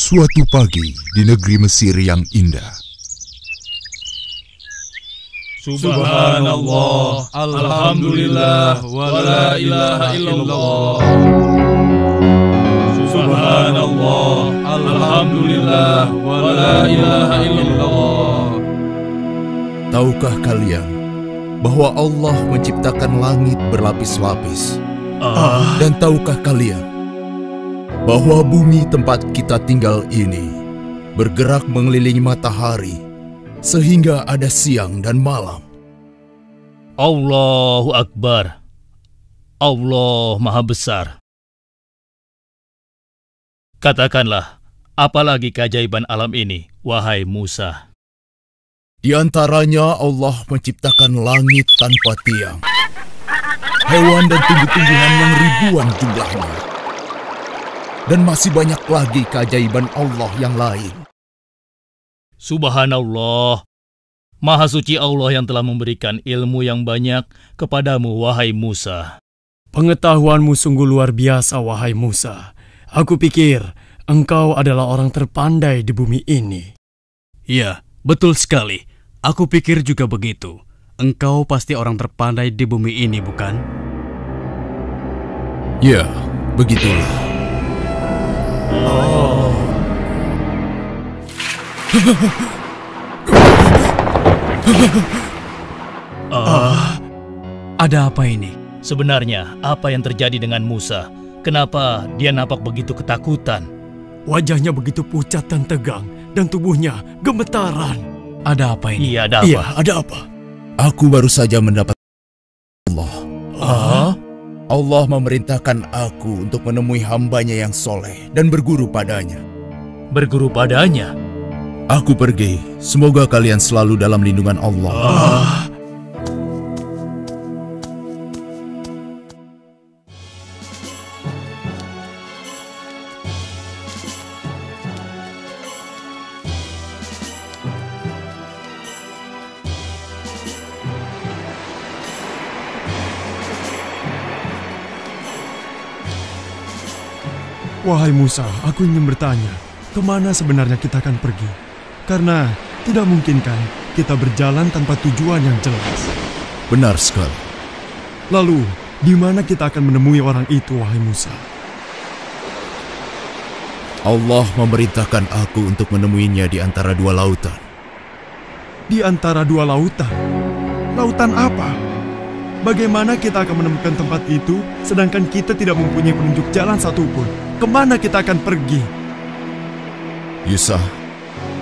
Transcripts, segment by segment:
Suatu pagi di negeri Mesir yang indah. Subhanallah, alhamdulillah, wa la ilaha illallah. Subhanallah, alhamdulillah, wa la ilaha illallah. Tahukah kalian bahwa Allah menciptakan langit berlapis-lapis? Dan tahukah kalian bahwa bumi tempat kita tinggal ini bergerak mengelilingi matahari sehingga ada siang dan malam? Allahu Akbar. Allah Maha Besar. Katakanlah, apalagi keajaiban alam ini, wahai Musa? Di antaranya Allah menciptakan langit tanpa tiang, hewan dan tumbuh-tumbuhan yang ribuan jumlahnya, dan masih banyak lagi keajaiban Allah yang lain. Subhanallah, Maha Suci Allah yang telah memberikan ilmu yang banyak kepadamu, wahai Musa. Pengetahuanmu sungguh luar biasa, wahai Musa. Aku pikir engkau adalah orang terpandai di bumi ini. Ya, betul sekali. Aku pikir juga begitu. Engkau pasti orang terpandai di bumi ini, bukan? Ya, begitulah. Ada apa ini? Sebenarnya, apa yang terjadi dengan Musa? Kenapa dia nampak begitu ketakutan? Wajahnya begitu pucat dan tegang, dan tubuhnya gemetaran. Ada apa ini? Iya, ada apa? Iya, ada apa? Aku baru saja mendapat Allah. Ah? Allah memerintahkan aku untuk menemui hambanya yang soleh dan berguru padanya. Berguru padanya? Aku pergi. Semoga kalian selalu dalam lindungan Allah. Wahai Musa, aku ingin bertanya, kemana sebenarnya kita akan pergi? Karena tidak mungkin kan kita berjalan tanpa tujuan yang jelas. Benar sekali. Lalu, di mana kita akan menemui orang itu, wahai Musa? Allah memerintahkan aku untuk menemuinya di antara dua lautan. Di antara dua lautan? Lautan apa? Bagaimana kita akan menemukan tempat itu, sedangkan kita tidak mempunyai penunjuk jalan satupun? Kemana kita akan pergi? Yusa,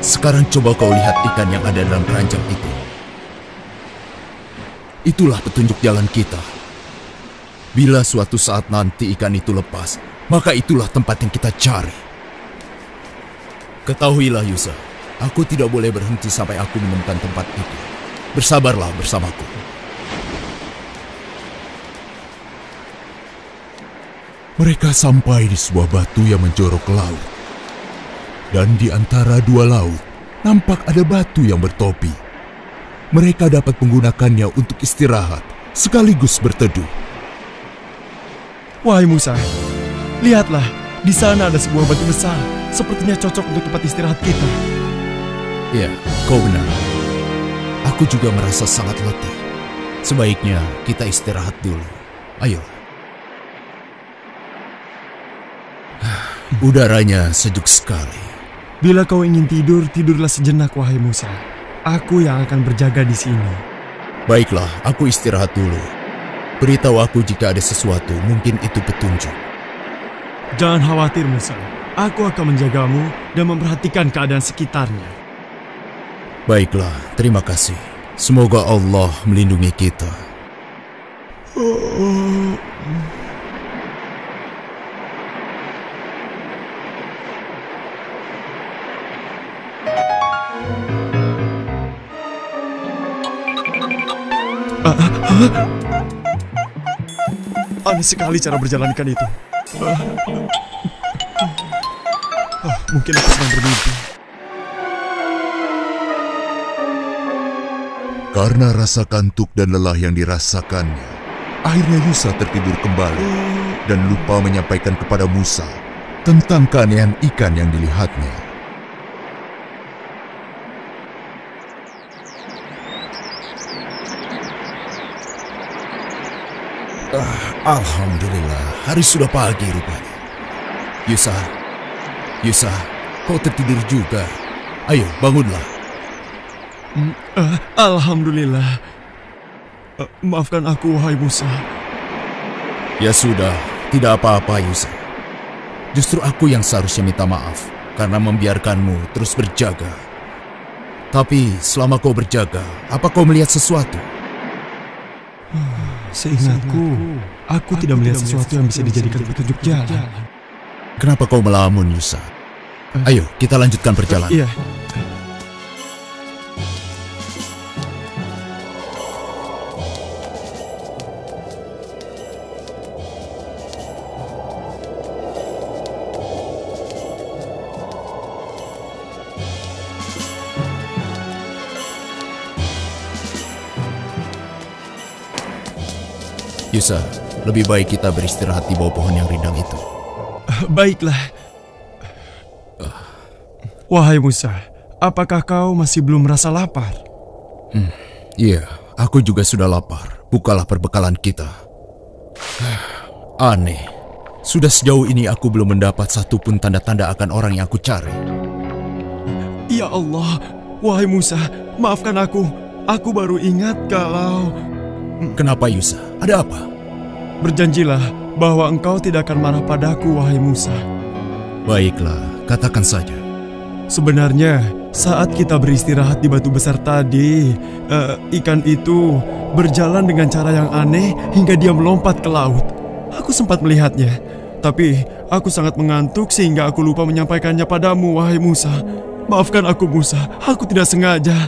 sekarang coba kau lihat ikan yang ada dalam keranjang itu. Itulah petunjuk jalan kita. Bila suatu saat nanti ikan itu lepas, maka itulah tempat yang kita cari. Ketahuilah Yusa, aku tidak boleh berhenti sampai aku menemukan tempat itu. Bersabarlah bersamaku. Mereka sampai di sebuah batu yang menjorok ke laut. Dan di antara dua laut, nampak ada batu yang bertopi. Mereka dapat menggunakannya untuk istirahat, sekaligus berteduh. Wahai Musa, lihatlah, di sana ada sebuah batu besar. Sepertinya cocok untuk tempat istirahat kita. Ya, kau benar. Aku juga merasa sangat letih. Sebaiknya kita istirahat dulu. Ayo. Udaranya sejuk sekali. Bila kau ingin tidur, tidurlah sejenak, wahai Musa. Aku yang akan berjaga di sini. Baiklah, aku istirahat dulu. Beritahu aku jika ada sesuatu, mungkin itu petunjuk. Jangan khawatir, Musa. Aku akan menjagamu dan memperhatikan keadaan sekitarnya. Baiklah, terima kasih. Semoga Allah melindungi kita. Aneh sekali cara berjalan ikan itu. Mungkin aku sedang bermimpi. Karena rasa kantuk dan lelah yang dirasakannya, akhirnya Yusa tertidur kembali dan lupa menyampaikan kepada Musa tentang keanehan ikan yang dilihatnya. Alhamdulillah, hari sudah pagi rupanya. Yusa, kau tertidur juga. Ayo, bangunlah. Alhamdulillah. Maafkan aku, wahai Musa. Ya sudah, tidak apa-apa Yusa. Justru aku yang seharusnya minta maaf karena membiarkanmu terus berjaga. Tapi selama kau berjaga, apa kau melihat sesuatu? Seingatku, aku tidak melihat sesuatu yang bisa dijadikan petunjuk jalan. Kenapa kau melamun, Yusa? Ayo, kita lanjutkan perjalanan. Iya. Yusa, lebih baik kita beristirahat di bawah pohon yang rindang itu. Baiklah. Wahai Musa, apakah kau masih belum merasa lapar? Iya, aku juga sudah lapar. Bukalah perbekalan kita. Aneh, sudah sejauh ini aku belum mendapat satupun tanda-tanda akan orang yang aku cari. Ya Allah, wahai Musa, maafkan aku. Aku baru ingat kalau... Kenapa Yusa? Ada apa? Berjanjilah bahwa engkau tidak akan marah padaku, wahai Musa. Baiklah, katakan saja. Sebenarnya, saat kita beristirahat di batu besar tadi, ikan itu berjalan dengan cara yang aneh hingga dia melompat ke laut. Aku sempat melihatnya, tapi aku sangat mengantuk sehingga aku lupa menyampaikannya padamu, wahai Musa. Maafkan aku, Musa. Aku tidak sengaja.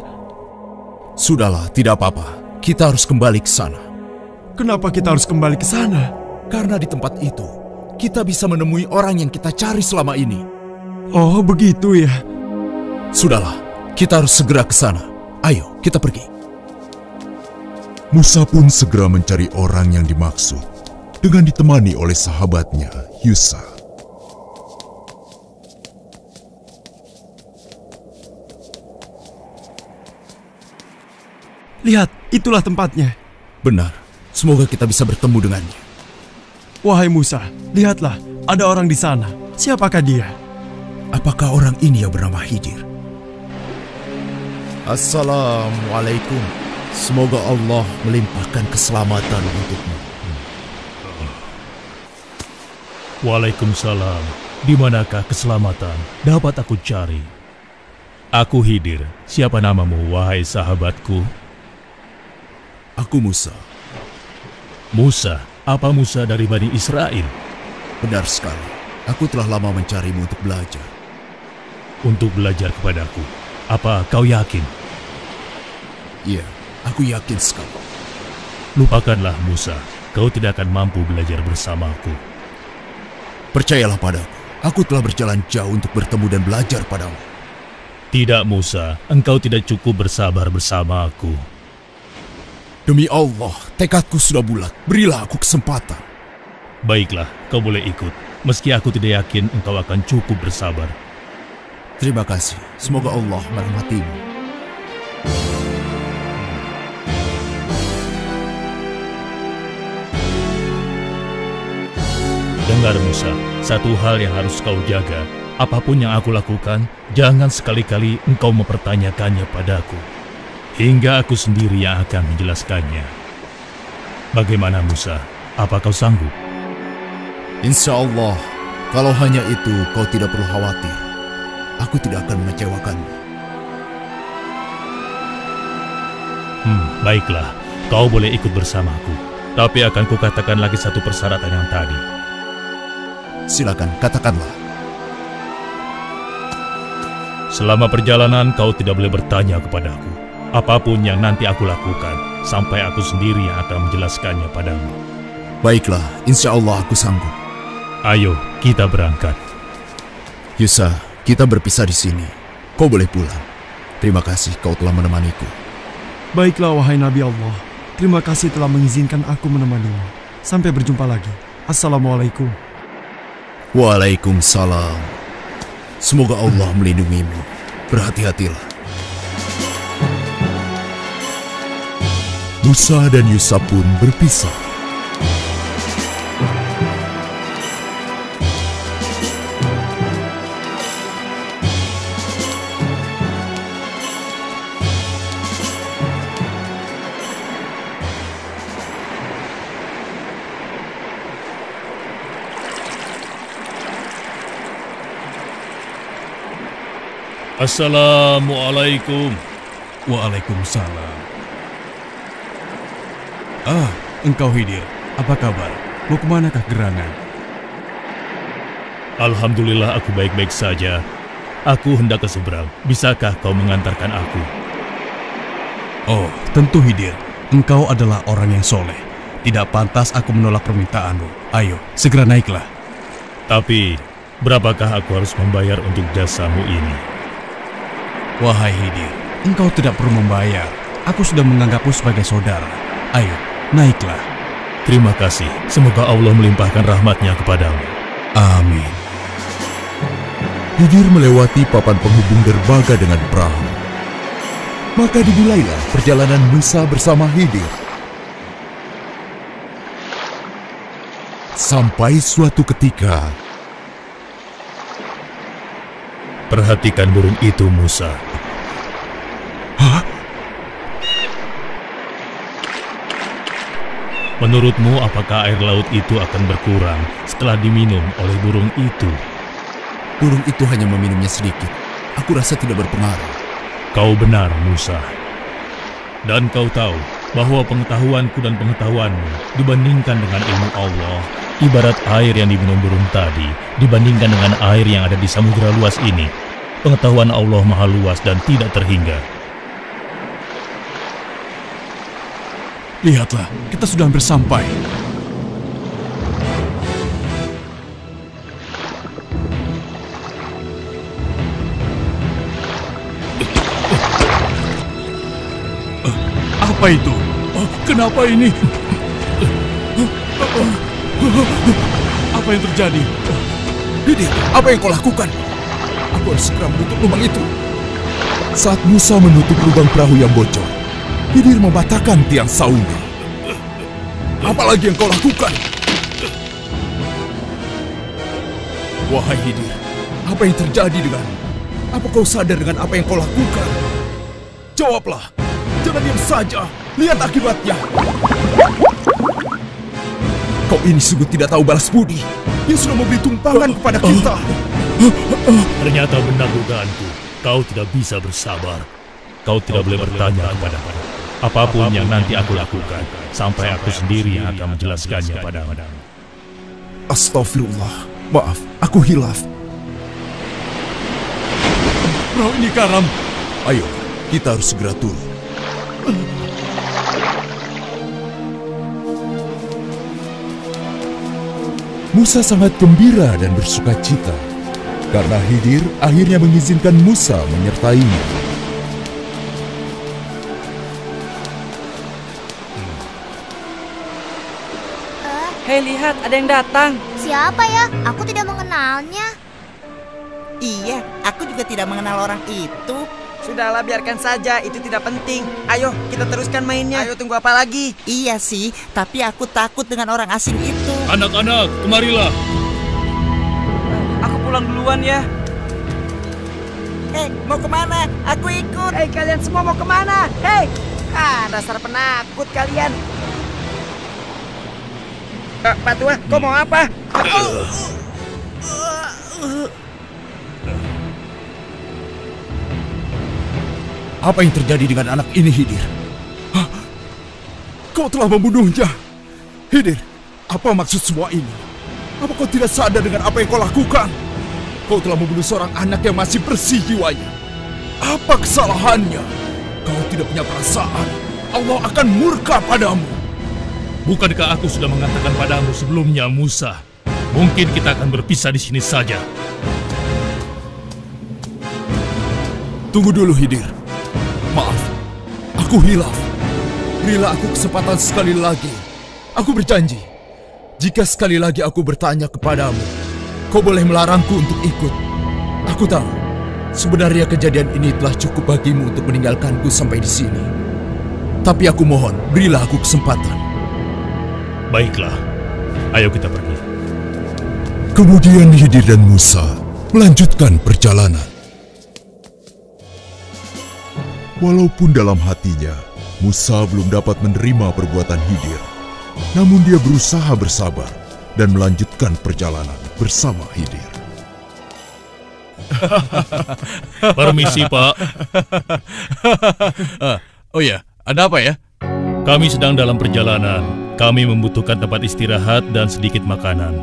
Sudahlah, tidak apa-apa. Kita harus kembali ke sana. Kenapa kita harus kembali ke sana? Karena di tempat itu, kita bisa menemui orang yang kita cari selama ini. Oh, begitu ya. Sudahlah, kita harus segera ke sana. Ayo, kita pergi. Musa pun segera mencari orang yang dimaksud dengan ditemani oleh sahabatnya, Yusa. Lihat, itulah tempatnya. Benar, semoga kita bisa bertemu dengannya. Wahai Musa, lihatlah, ada orang di sana. Siapakah dia? Apakah orang ini yang bernama Khidir? Assalamualaikum. Semoga Allah melimpahkan keselamatan untukmu. Waalaikumsalam. Di manakah keselamatan dapat aku cari? Aku Khidir. Siapa namamu, wahai sahabatku? Aku Musa. Musa? Apa Musa dari Bani Israel? Benar sekali. Aku telah lama mencarimu untuk belajar. Untuk belajar kepadaku? Apa kau yakin? Iya, aku yakin sekali. Lupakanlah Musa. Kau tidak akan mampu belajar bersamaku. Percayalah padaku. Aku telah berjalan jauh untuk bertemu dan belajar padamu. Tidak Musa, engkau tidak cukup bersabar bersama aku. Demi Allah, tekadku sudah bulat. Berilah aku kesempatan. Baiklah, kau boleh ikut. Meski aku tidak yakin engkau akan cukup bersabar. Terima kasih. Semoga Allah merahmatimu. Dengar Musa, satu hal yang harus kau jaga. Apapun yang aku lakukan, jangan sekali-kali engkau mempertanyakannya padaku. Hingga aku sendiri yang akan menjelaskannya. Bagaimana Musa? Apa kau sanggup? Insya Allah, kalau hanya itu kau tidak perlu khawatir. Aku tidak akan mengecewakanmu. Baiklah, kau boleh ikut bersamaku. Tapi akan kukatakan lagi satu persyaratan yang tadi. Silakan, katakanlah. Selama perjalanan kau tidak boleh bertanya kepadaku. Apapun yang nanti aku lakukan, sampai aku sendiri yang akan menjelaskannya padamu. Baiklah, insya Allah aku sanggup. Ayo, kita berangkat. Yusa, kita berpisah di sini. Kau boleh pulang. Terima kasih kau telah menemaniku. Baiklah, wahai Nabi Allah. Terima kasih telah mengizinkan aku menemanimu. Sampai berjumpa lagi. Assalamualaikum. Waalaikumsalam. Semoga Allah melindungimu. Berhati-hatilah. Musa dan Yusa pun berpisah. Assalamualaikum. Waalaikumsalam. Engkau Khidir, apa kabar? Mau kemanakah gerangan? Alhamdulillah aku baik-baik saja. Aku hendak ke seberang. Bisakah kau mengantarkan aku? Oh, tentu Khidir. Engkau adalah orang yang soleh. Tidak pantas aku menolak permintaanmu. Ayo, segera naiklah. Tapi, berapakah aku harus membayar untuk jasamu ini? Wahai Khidir, engkau tidak perlu membayar. Aku sudah menganggapmu sebagai saudara. Ayo, naiklah. Terima kasih. Semoga Allah melimpahkan rahmatnya kepadamu. Amin. Khidir melewati papan penghubung derbaga dengan perahu. Maka dimulailah perjalanan Musa bersama Khidir. Sampai suatu ketika, perhatikan burung itu, Musa. hah? Menurutmu apakah air laut itu akan berkurang setelah diminum oleh burung itu? Burung itu hanya meminumnya sedikit. Aku rasa tidak berpengaruh. Kau benar, Musa. Dan kau tahu bahwa pengetahuanku dan pengetahuanmu dibandingkan dengan ilmu Allah, ibarat air yang diminum burung tadi dibandingkan dengan air yang ada di samudera luas ini. Pengetahuan Allah maha luas dan tidak terhingga. Lihatlah, kita sudah hampir sampai. Apa itu? Kenapa ini? Apa yang terjadi? Khidir, apa yang kau lakukan? Aku harus segera menutup lubang itu. Saat Musa menutup lubang perahu yang bocor, Khidir mematahkan tiang saungnya. Apalagi yang kau lakukan? Wahai Khidir, apa yang terjadi denganmu? Apa kau sadar dengan apa yang kau lakukan? Jawablah, jangan diam saja. Lihat akibatnya. Kau ini sungguh tidak tahu balas budi. Dia sudah memberi tumpangan kepada kita. Ternyata benar dugaanku. Kau tidak bisa bersabar. Kau tidak boleh bertanya kepadaku. Apapun yang nanti aku lakukan, sampai aku sendiri yang akan menjelaskannya padamu. Astagfirullah. Maaf, aku hilaf. Perahu ini karam. Ayo, kita harus segera turun. Musa sangat gembira dan bersuka cita karena Khidir akhirnya mengizinkan Musa menyertainya. Hei, lihat, ada yang datang. Siapa ya? Aku tidak mengenalnya. Iya, aku juga tidak mengenal orang itu. Sudahlah, biarkan saja, itu tidak penting. Ayo, kita teruskan mainnya. Ayo, tunggu apa lagi? Iya sih, tapi aku takut dengan orang asing itu. Anak-anak, kemarilah. Aku pulang duluan ya. Hei, mau kemana? Aku ikut. Hei, kalian semua mau kemana? Hei, dasar penakut kalian. Pak Tua, kau mau apa? Apa yang terjadi dengan anak ini, Khidir? Hah? Kau telah membunuhnya. Khidir, apa maksud semua ini? Apa kau tidak sadar dengan apa yang kau lakukan? Kau telah membunuh seorang anak yang masih bersih jiwanya. Apa kesalahannya? Kau tidak punya perasaan. Allah akan murka padamu. Bukankah aku sudah mengatakan padamu sebelumnya, Musa? Mungkin kita akan berpisah di sini saja. Tunggu dulu, Khidir. Maaf, aku hilaf. Berilah aku kesempatan sekali lagi. Aku berjanji, jika sekali lagi aku bertanya kepadamu, kau boleh melarangku untuk ikut. Aku tahu, sebenarnya kejadian ini telah cukup bagimu untuk meninggalkanku sampai di sini. Tapi aku mohon, berilah aku kesempatan. Baiklah, ayo kita pergi. Kemudian Khidir dan Musa melanjutkan perjalanan. Walaupun dalam hatinya, Musa belum dapat menerima perbuatan Khidir, namun dia berusaha bersabar dan melanjutkan perjalanan bersama Khidir. Permisi, Pak. Oh ya, ada apa ya? Kami sedang dalam perjalanan. Kami membutuhkan tempat istirahat dan sedikit makanan.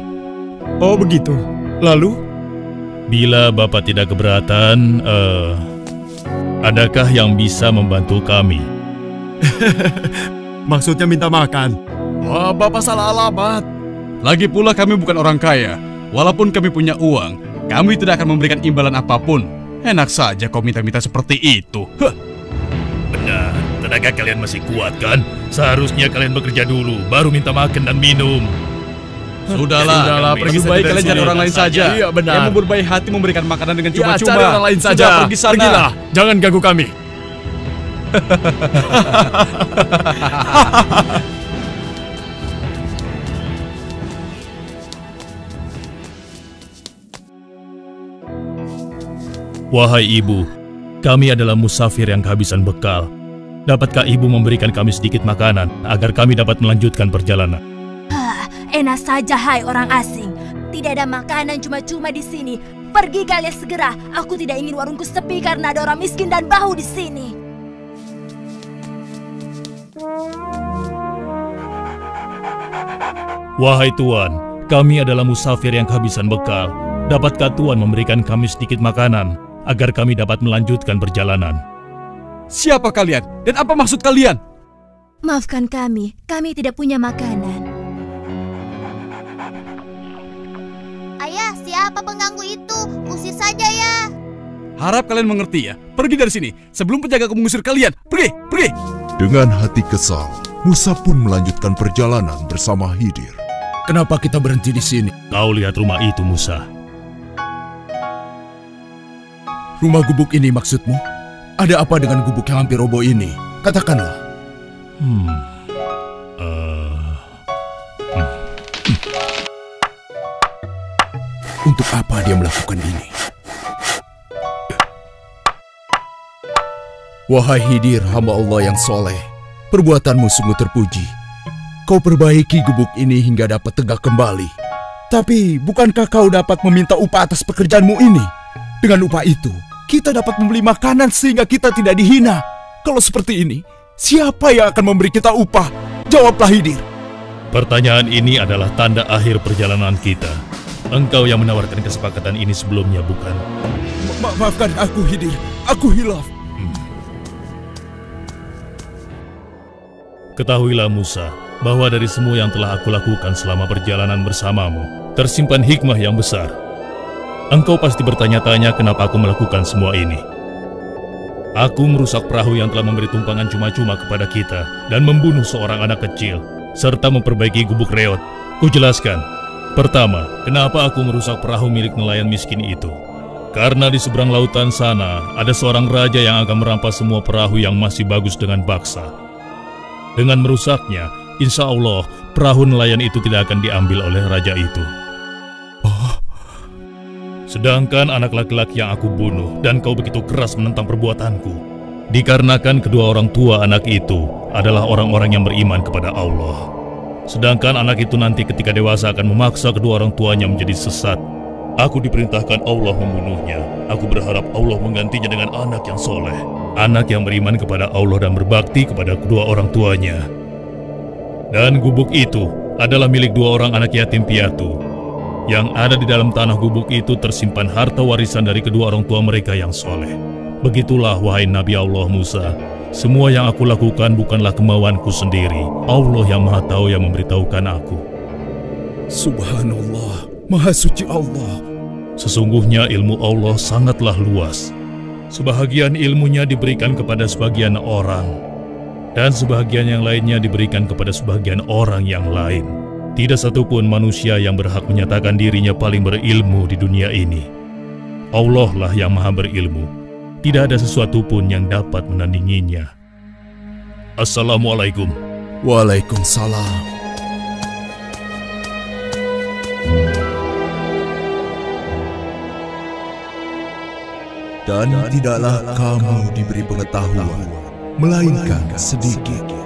Oh begitu. Lalu? Bila Bapak tidak keberatan, adakah yang bisa membantu kami? Maksudnya minta makan? Wah, Bapak salah alamat. Lagi pula kami bukan orang kaya. Walaupun kami punya uang, kami tidak akan memberikan imbalan apapun. Enak saja kau minta-minta seperti itu. Benar, tenaga kalian masih kuat kan? Seharusnya kalian bekerja dulu, baru minta makan dan minum. Sudahlah, lebih baik kalian cari orang lain saja. Iya, benar. Yang berbaik hati memberikan makanan dengan cuma-cuma. Cari orang lain saja. Sudah, pergi sana. Pergilah, jangan ganggu kami. Wahai ibu, kami adalah musafir yang kehabisan bekal. Dapatkah ibu memberikan kami sedikit makanan agar kami dapat melanjutkan perjalanan? Enak saja, hai orang asing. Tidak ada makanan cuma-cuma di sini. Pergi kalian segera. Aku tidak ingin warungku sepi karena ada orang miskin dan bau di sini. Wahai Tuan, kami adalah musafir yang kehabisan bekal. Dapatkah Tuan memberikan kami sedikit makanan agar kami dapat melanjutkan perjalanan? Siapa kalian? Dan apa maksud kalian? Maafkan kami tidak punya makanan. Ayah, siapa pengganggu itu? Usir saja ya. Harap kalian mengerti ya. Pergi dari sini sebelum penjagaku mengusir kalian. Pergi, pergi. Dengan hati kesal, Musa pun melanjutkan perjalanan bersama Khidir. Kenapa kita berhenti di sini? Kau lihat rumah itu, Musa. Rumah gubuk ini maksudmu? Ada apa dengan gubuk yang hampir roboh ini? Katakanlah. Untuk apa dia melakukan ini? Wahai Khidir, hamba Allah yang soleh, perbuatanmu sungguh terpuji. Kau perbaiki gubuk ini hingga dapat tegak kembali. Tapi, bukankah kau dapat meminta upah atas pekerjaanmu ini? Dengan upah itu, kita dapat membeli makanan sehingga kita tidak dihina. Kalau seperti ini, siapa yang akan memberi kita upah? Jawablah, Khidir. Pertanyaan ini adalah tanda akhir perjalanan kita. Engkau yang menawarkan kesepakatan ini sebelumnya, bukan? Maafkan aku, Khidir. Aku hilaf. Ketahuilah, Musa, bahwa dari semua yang telah aku lakukan selama perjalanan bersamamu, tersimpan hikmah yang besar. Engkau pasti bertanya-tanya kenapa aku melakukan semua ini. Aku merusak perahu yang telah memberi tumpangan cuma-cuma kepada kita dan membunuh seorang anak kecil, serta memperbaiki gubuk reot. Kujelaskan. Pertama, kenapa aku merusak perahu milik nelayan miskin itu? Karena di seberang lautan sana, ada seorang raja yang akan merampas semua perahu yang masih bagus dengan paksa. Dengan merusaknya, insya Allah, perahu nelayan itu tidak akan diambil oleh raja itu. Sedangkan anak laki-laki yang aku bunuh dan kau begitu keras menentang perbuatanku, dikarenakan kedua orang tua anak itu adalah orang-orang yang beriman kepada Allah. Sedangkan anak itu nanti ketika dewasa akan memaksa kedua orang tuanya menjadi sesat. Aku diperintahkan Allah membunuhnya. Aku berharap Allah menggantinya dengan anak yang soleh, anak yang beriman kepada Allah dan berbakti kepada kedua orang tuanya. Dan gubuk itu adalah milik dua orang anak yatim piatu. Yang ada di dalam tanah gubuk itu tersimpan harta warisan dari kedua orang tua mereka yang soleh. Begitulah wahai Nabi Allah Musa, semua yang aku lakukan bukanlah kemauanku sendiri. Allah yang Maha Tahu yang memberitahukan aku. Subhanallah, Maha Suci Allah. Sesungguhnya ilmu Allah sangatlah luas. Sebahagian ilmunya diberikan kepada sebagian orang, dan sebahagian yang lainnya diberikan kepada sebagian orang yang lain. Tidak satupun manusia yang berhak menyatakan dirinya paling berilmu di dunia ini. Allah lah yang maha berilmu. Tidak ada sesuatu pun yang dapat menandinginya. Assalamualaikum. Waalaikumsalam. Dan tidaklah kamu diberi pengetahuan, melainkan sedikit.